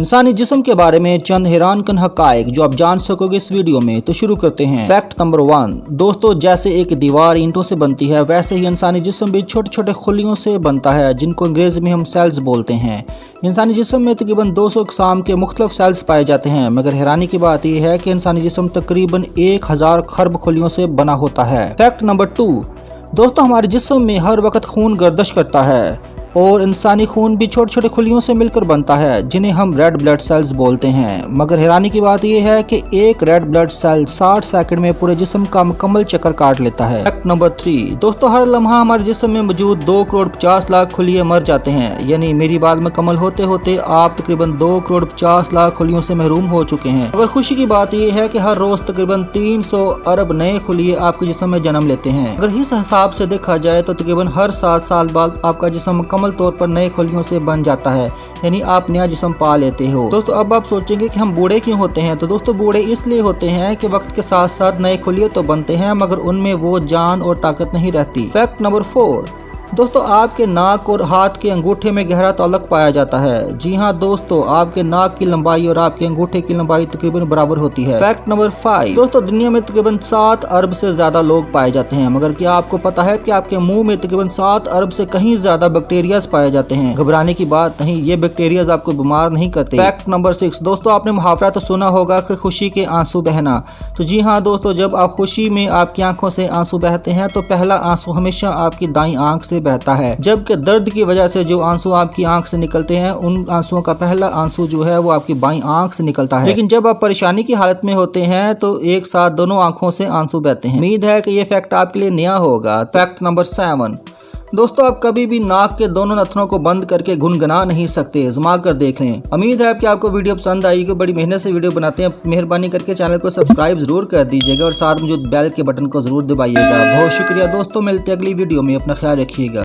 इंसानी जिस्म के बारे में चंद हैरान कन हकायक जो आप जान सकोगे इस वीडियो में। तो शुरू करते हैं। Fact number 1। दोस्तों, जैसे एक दीवार ईंटों से बनती है वैसे ही इंसानी जिस्म भी छोटे छोटे खुलियों से बनता है जिनको अंग्रेजी में हम सेल्स बोलते हैं। इंसानी जिस्म में तकरीबन 200 अक़साम के मुख्तलिफ सेल्स पाए जाते हैं, मगर हैरानी की बात यह है कि इंसानी जिस्म तकरीबन 1000 खरब खुलियों से बना होता है। Fact number 2। दोस्तों, हमारे जिस्म में हर वक्त खून गर्दिश करता है और इंसानी खून भी छोटे छोटे खुलियों से मिलकर बनता है जिन्हें हम रेड ब्लड सेल्स बोलते हैं। मगर हैरानी की बात यह है कि एक रेड ब्लड सेल 60 सेकंड में पूरे जिस्म का मुकम्मल चक्कर काट लेता है। Fact number 3। दोस्तों, हर लम्हा हमारे जिस्म में मौजूद 2 करोड़ 50 लाख खुलिये मर जाते हैं, यानी मेरी बात मुकम्मल होते होते आप तकरीबन 2 करोड़ 50 लाख खुलियों से महरूम हो चुके हैं। मगर खुशी की बात यह है कि हर रोज तकरीबन 300 अरब नए खुलिये आपके जिस्म में जन्म लेते हैं। अगर इस हिसाब से देखा जाए तो तकरीबन हर 7 साल बाद आपका जिस्म मुकम्मल तौर पर नए खुलियों से बन जाता है, यानी आप नया जिस्म पा लेते हो। दोस्तों, अब आप सोचेंगे कि हम बूढ़े क्यों होते हैं। तो दोस्तों, बूढ़े इसलिए होते हैं कि वक्त के साथ साथ नए खुलिये तो बनते हैं मगर उनमें वो जान और ताकत नहीं रहती। Fact number 4। दोस्तों, आपके नाक और हाथ के अंगूठे में गहरा ताल्लुक पाया जाता है। जी हाँ दोस्तों, आपके नाक की लंबाई और आपके अंगूठे की लंबाई तकरीबन बराबर होती है। Fact number 5। दोस्तों, दुनिया में तकरीबन 7 अरब से ज्यादा लोग पाए जाते हैं, मगर क्या आपको पता है कि आपके मुंह में तकरीबन 7 अरब से कहीं ज्यादा बैक्टीरियाज पाए जाते हैं। घबराने की बात नहीं, ये बैक्टीरियाज आपको बीमार नहीं करते। Fact number 6। दोस्तों, आपने मुहावरा तो सुना होगा कि खुशी के आंसू बहना। तो जी हाँ दोस्तों, जब आप खुशी में आपकी आंखों से आंसू बहते हैं तो पहला आंसू हमेशा आपकी दाईं आंख से बहता है, जबकि दर्द की वजह से जो आंसू आपकी आंख से निकलते हैं उन आंसुओं का पहला आंसू जो है वो आपकी बाईं आंख से निकलता है। लेकिन जब आप परेशानी की हालत में होते हैं तो एक साथ दोनों आंखों से आंसू बहते हैं। उम्मीद है कि ये फैक्ट आपके लिए नया होगा। Fact number 7। दोस्तों, आप कभी भी नाक के दोनों नथनों को बंद करके गुनगुना नहीं सकते, आजमा कर देख लें। उम्मीद है कि आपको वीडियो पसंद आएगी। बड़ी मेहनत से वीडियो बनाते हैं, मेहरबानी करके चैनल को सब्सक्राइब जरूर कर दीजिएगा और साथ मौजूद बेल के बटन को जरूर दबाइएगा। बहुत शुक्रिया दोस्तों, मिलते हैं अगली वीडियो में। अपना ख्याल रखिएगा।